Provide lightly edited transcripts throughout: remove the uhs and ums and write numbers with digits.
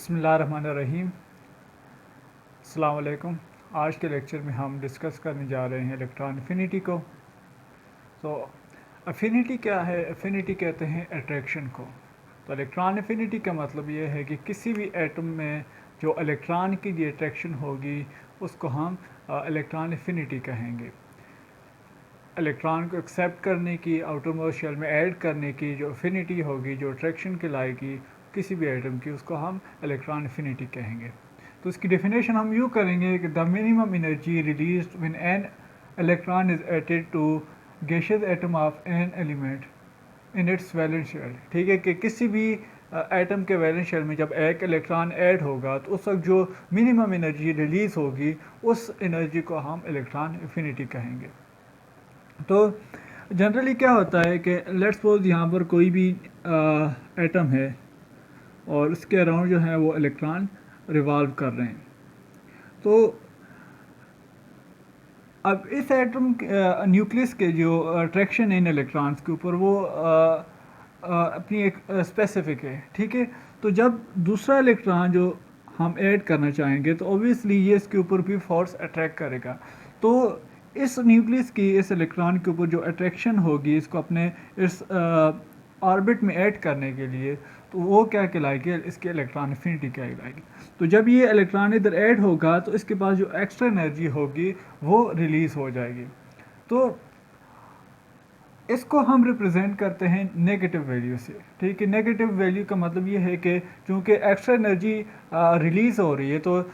बिस्मिल्लाहिर्रहमानिर्रहीम। अस्सलाम वालेकुम। आज के लेक्चर में हम डिस्कस करने जा रहे हैं इलेक्ट्रॉन एफिनिटी को। तो एफिनिटी क्या है? एफिनिटी कहते हैं अट्रैक्शन को। तो इलेक्ट्रॉन एफिनिटी का मतलब ये है कि किसी भी एटम में जो इलेक्ट्रॉन की जो अट्रैक्शन होगी उसको हम इलेक्ट्रॉन एफिनिटी कहेंगे। इलेक्ट्रॉन को एक्सेप्ट करने की, आउटर मोस्ट शेल में ऐड करने की जो एफिनिटी होगी, जो अट्रैक्शन कहलाएगी किसी भी एटम की, उसको हम इलेक्ट्रॉन एफिनिटी कहेंगे। तो इसकी डेफिनेशन हम यूँ करेंगे कि the minimum energy released when an electron is added to gaseous atom of an element in its valence shell. ठीक है कि किसी भी एटम के वैलेंस शेल में जब एक इलेक्ट्रॉन ऐड होगा तो उस वक्त जो मिनिमम एनर्जी रिलीज़ होगी उस एनर्जी को हम इलेक्ट्रॉन एफिनिटी कहेंगे। तो जनरली क्या होता है कि लेट्स सपोज यहाँ पर कोई भी एटम है और उसके अराउंड जो है वो इलेक्ट्रॉन रिवॉल्व कर रहे हैं। तो अब इस एटम न्यूक्लियस के जो अट्रैक्शन है इन इलेक्ट्रॉन्स के ऊपर वो अपनी एक स्पेसिफिक है। ठीक है, तो जब दूसरा इलेक्ट्रॉन जो हम ऐड करना चाहेंगे तो ऑब्वियसली ये इसके ऊपर भी फोर्स अट्रैक्ट करेगा। तो इस न्यूक्लियस की इस इलेक्ट्रॉन के ऊपर जो अट्रैक्शन होगी इसको अपने इस ऑर्बिट में ऐड करने के लिए, तो वो क्या कहलाएगी? इसके इलेक्ट्रॉन एफिनिटी क्या कहलाएगी। तो जब ये इलेक्ट्रॉन इधर ऐड होगा तो इसके पास जो एक्स्ट्रा एनर्जी होगी वो रिलीज़ हो जाएगी। तो इसको हम रिप्रेजेंट करते हैं नेगेटिव वैल्यू से। ठीक है, नेगेटिव वैल्यू का मतलब ये है कि चूँकि एक्स्ट्रा एनर्जी रिलीज़ हो रही है, तो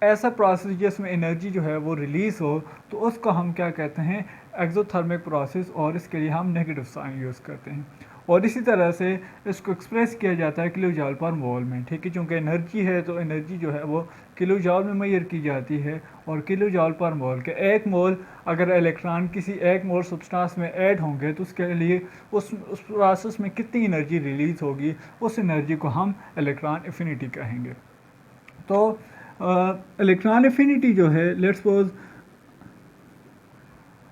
ऐसा प्रोसेस जिसमें एनर्जी जो है वो रिलीज़ हो तो उसको हम क्या कहते हैं? एक्सोथर्मिक प्रोसेस, और इसके लिए हम नेगेटिव साइन यूज़ करते हैं। और इसी तरह से इसको एक्सप्रेस किया जाता है किलो जॉल पर मोल में। ठीक है, चूँकि एनर्जी है तो एनर्जी जो है वो किलो जॉल में मेजर की जाती है, और किलो जॉल पर मोल के एक मोल अगर इलेक्ट्रॉन किसी एक मोल सब्सटेंस में ऐड होंगे तो उसके लिए उस प्रोसेस में कितनी एनर्जी रिलीज़ होगी, उस एनर्जी को हम इलेक्ट्रॉन एफिनिटी कहेंगे। तो इलेक्ट्रॉन एफिनिटी जो है, लेट्स सपोज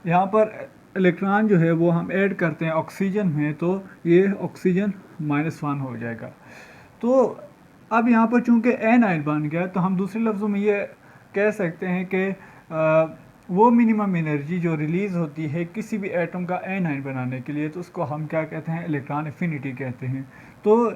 यहाँ पर इलेक्ट्रॉन जो है वो हम ऐड करते हैं ऑक्सीजन में, तो ये ऑक्सीजन -1 हो जाएगा। तो अब यहाँ पर चूँकि एन आयन बन गया तो हम दूसरे लफ्ज़ों में ये कह सकते हैं कि वो मिनिमम एनर्जी जो रिलीज़ होती है किसी भी एटम का एन आयन बनाने के लिए, तो उसको हम क्या कहते हैं? इलेक्ट्रॉन एफिनिटी कहते हैं। तो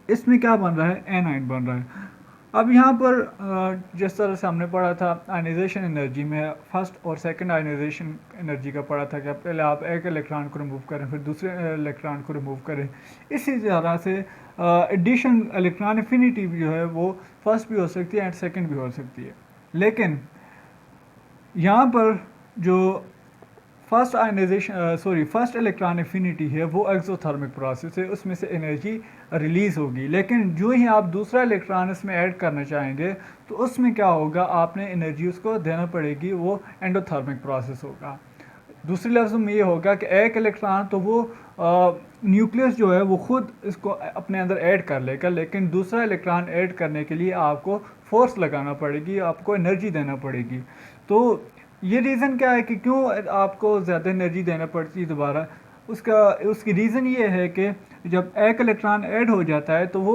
इसमें क्या बन रहा है? एन आयन बन रहा है। अब यहाँ पर जिस तरह से हमने पढ़ा था आयनाइजेशन एनर्जी में, फर्स्ट और सेकंड आयनाइजेशन एनर्जी का पढ़ा था कि पहले आप एक इलेक्ट्रॉन को रिमूव करें फिर दूसरे इलेक्ट्रॉन को रिमूव करें। इसी तरह से एडिशन इलेक्ट्रॉन एफिनिटी जो है वो फर्स्ट भी हो सकती है एंड सेकंड भी हो सकती है। लेकिन यहाँ पर जो फर्स्ट इलेक्ट्रॉन एफिनिटी है वो एक्सोथर्मिक प्रोसेस है, उसमें से एनर्जी रिलीज़ होगी। लेकिन जो ही आप दूसरा इलेक्ट्रॉन इसमें ऐड करना चाहेंगे तो उसमें क्या होगा? आपने एनर्जी उसको देना पड़ेगी, वो एंडोथर्मिक प्रोसेस होगा। दूसरे लफ्ज़ों में ये होगा कि एक इलेक्ट्रॉन तो वो न्यूक्लियस जो है वो खुद इसको अपने अंदर ऐड कर लेगा, लेकिन दूसरा इलेक्ट्रॉन ऐड करने के लिए आपको फोर्स लगाना पड़ेगी, आपको एनर्जी देना पड़ेगी। तो ये रीज़न क्या है कि क्यों आपको ज़्यादा एनर्जी देना पड़ती है दोबारा? उसकी रीज़न ये है कि जब एक इलेक्ट्रॉन ऐड हो जाता है तो वो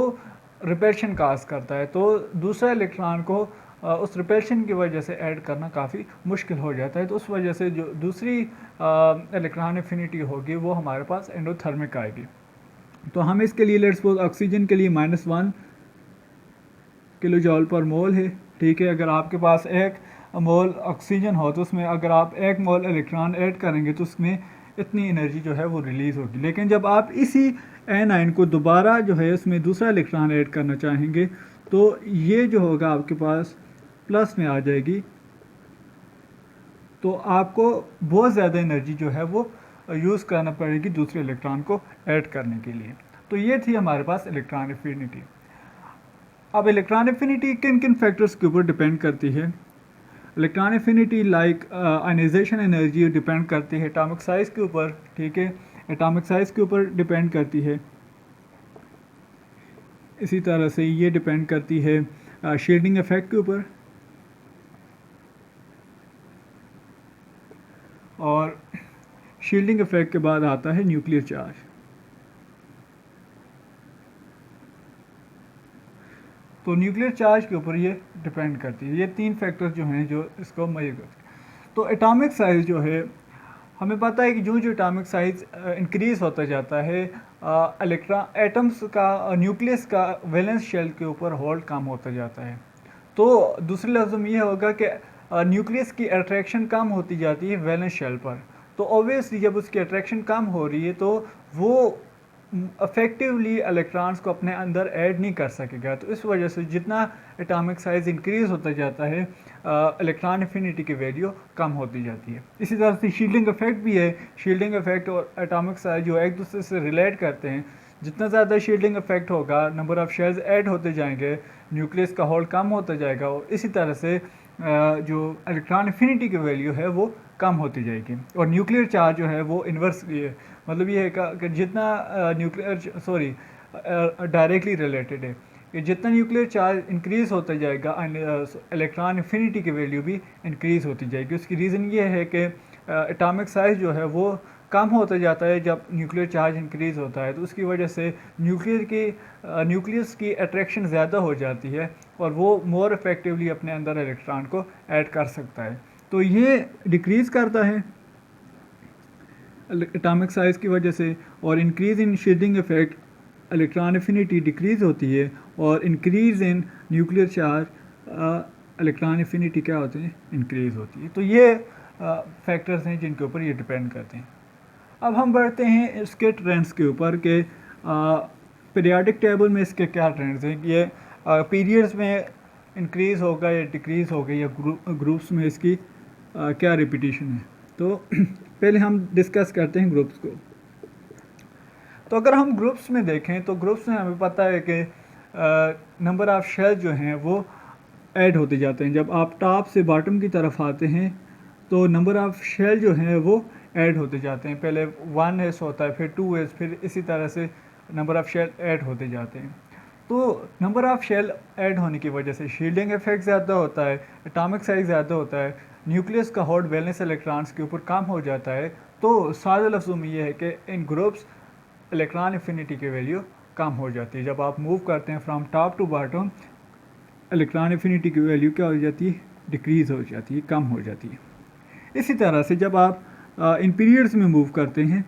रिपल्शन काज करता है, तो दूसरा इलेक्ट्रॉन को उस रिपल्शन की वजह से ऐड करना काफ़ी मुश्किल हो जाता है। तो उस वजह से जो दूसरी इलेक्ट्रॉन एफिनिटी होगी वो हमारे पास एंडोथर्मिक आएगी। तो हम इसके लिए लेट्स सपोज ऑक्सीजन के लिए -1 किलो जॉल पर मोल है। ठीक है, अगर आपके पास एक मोल ऑक्सीजन हो तो उसमें अगर आप एक मोल इलेक्ट्रॉन ऐड करेंगे तो उसमें इतनी एनर्जी जो है वो रिलीज़ होगी। लेकिन जब आप इसी एन आयन को दोबारा जो है इसमें दूसरा इलेक्ट्रॉन ऐड करना चाहेंगे तो ये जो होगा आपके पास प्लस में आ जाएगी, तो आपको बहुत ज़्यादा एनर्जी जो है वो यूज़ करना पड़ेगी दूसरे इलेक्ट्रॉन को ऐड करने के लिए। तो ये थी हमारे पास इलेक्ट्रॉन एफिनिटी। अब इलेक्ट्रॉन एफिनिटी किन किन फैक्टर्स के ऊपर डिपेंड करती है? Electron affinity like ionisation energy depend करती है एटॉमिक साइज़ के ऊपर। ठीक है, एटॉमिक साइज़ के ऊपर डिपेंड करती है। इसी तरह से ये डिपेंड करती है शील्डिंग इफेक्ट के ऊपर, और शील्डिंग इफेक्ट के बाद आता है न्यूक्लियर चार्ज। तो न्यूक्लियर चार्ज के ऊपर ये डिपेंड करती है। ये 3 फैक्टर्स जो हैं जो इसको मय्यर करते हैं। तो एटॉमिक साइज़ जो है, हमें पता है कि जो जो एटॉमिक साइज़ इंक्रीज़ होता जाता है, इलेक्ट्रॉन एटम्स का न्यूक्लियस का वैलेंस शेल के ऊपर होल्ड कम होता जाता है। तो दूसरे लफ्ज़ों में ये होगा कि न्यूक्लियस की अट्रैक्शन कम होती जाती है वैलेंस शेल पर। तो ऑब्वियसली जब उसकी अट्रैक्शन कम हो रही है तो वो अफेक्टिवली इलेक्ट्रॉन्स को अपने अंदर ऐड नहीं कर सकेगा। तो इस वजह से जितना एटॉमिक साइज़ इंक्रीज़ होता जाता है, इलेक्ट्रॉन एफिनिटी की वैल्यू कम होती जाती है। इसी तरह से शील्डिंग इफेक्ट भी है। शील्डिंग इफेक्ट और एटॉमिक साइज़ जो एक दूसरे से रिलेट करते हैं। जितना ज़्यादा शील्डिंग इफेक्ट होगा, नंबर ऑफ़ शेल्स ऐड होते जाएंगे, न्यूक्लियस का होल्ड कम होता जाएगा, और इसी तरह से जो इलेक्ट्रॉन एफिनिटी की वैल्यू है वो कम होती जाएगी। और न्यूक्लियर चार्ज जो है वो इन्वर्सली है, मतलब ये है कि जितना डायरेक्टली रिलेटेड है कि जितना न्यूक्लियर चार्ज इंक्रीज़ होता जाएगा, इलेक्ट्रॉन एफिनिटी की वैल्यू भी इंक्रीज़ होती जाएगी। उसकी रीज़न ये है कि एटॉमिक साइज़ जो है वो कम होता जाता है जब न्यूक्लियर चार्ज इंक्रीज़ होता है। तो उसकी वजह से न्यूक्लियस की अट्रैक्शन ज़्यादा हो जाती है और वो मोर इफेक्टिवली अपने अंदर इलेक्ट्रॉन को ऐड कर सकता है। तो ये डिक्रीज़ करता है एटॉमिक साइज़ की वजह से, और increase in shielding effect electron affinity decrease होती है, और increase in nuclear charge electron affinity क्या होते हैं, इंक्रीज़ होती है। तो ये फैक्टर्स हैं जिनके ऊपर ये डिपेंड करते हैं। अब हम बढ़ते हैं इसके ट्रेंड्स के ऊपर कि पीरियाडिक टेबल में इसके क्या ट्रेंड्स हैं, ये पीरियड्स में इंक्रीज़ होगा या डिक्रीज़ होगा, या ग्रुप्स में इसकी क्या रिपीटिशन है। तो पहले हम डिस्कस करते हैं ग्रुप्स को। तो अगर हम ग्रुप्स में देखें तो ग्रुप्स में हमें पता है कि नंबर ऑफ़ शेल जो हैं वो ऐड होते जाते हैं। जब आप टॉप से बॉटम की तरफ आते हैं तो नंबर ऑफ़ शेल जो हैं वो ऐड होते जाते हैं। पहले 1s होता है, फिर 2s, फिर इसी तरह से नंबर ऑफ़ शेल ऐड होते जाते हैं। तो नंबर ऑफ़ शेल ऐड होने की वजह से शील्डिंग इफेक्ट ज़्यादा होता है, एटॉमिक साइज़ ज़्यादा होता है, न्यूक्लियस का होल्ड वैलेंस इलेक्ट्रॉन्स के ऊपर कम हो जाता है। तो सादे लफ्ज़ों में ये है कि इन ग्रुप्स इलेक्ट्रॉन एफिनिटी की वैल्यू कम हो जाती है। जब आप मूव करते हैं from top to bottom, electron affinity की वैल्यू क्या हो जाती है, डिक्रीज़ हो जाती है, कम हो जाती है। इसी तरह से जब आप इन पीरियड्स में मूव करते हैं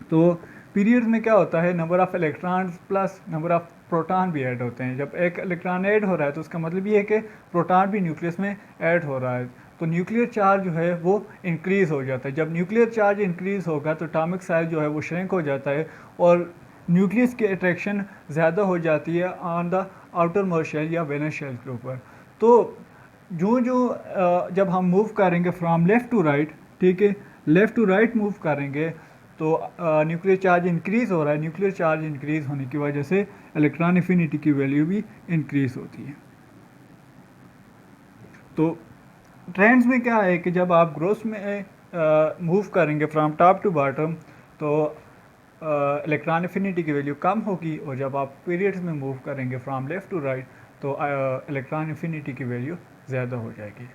तो पीरियड्स में क्या होता है, number of electrons plus number of proton भी ऐड होते हैं। जब एक इलेक्ट्रॉन ऐड हो रहा है तो उसका मतलब ये है कि प्रोटॉन भी न्यूक्लियस में ऐड हो रहा है। तो न्यूक्लियर चार्ज जो है वो इंक्रीज़ हो जाता है। जब न्यूक्लियर चार्ज इंक्रीज़ होगा तो एटॉमिक साइज़ जो है वो श्रिंक हो जाता है और न्यूक्लियस की अट्रैक्शन ज़्यादा हो जाती है on the outer most shell या वैलेंस शेल के ऊपर। तो जब हम मूव करेंगे फ्रॉम लेफ़्ट टू राइट, ठीक है, लेफ़्ट टू राइट मूव करेंगे तो न्यूक्लियर चार्ज इंक्रीज़ हो रहा है। न्यूक्लियर चार्ज इंक्रीज़ होने की वजह से इलेक्ट्रॉन एफिनिटी की वैल्यू भी इंक्रीज़ होती है। तो ट्रेंड्स में क्या है कि जब आप ग्रोथ में मूव करेंगे फ्रॉम टॉप टू बॉटम तो इलेक्ट्रॉन एफिनिटी की वैल्यू कम होगी, और जब आप पीरियड्स में मूव करेंगे फ्रॉम लेफ़्ट टू राइट तो इलेक्ट्रॉन एफिनिटी की वैल्यू ज़्यादा हो जाएगी।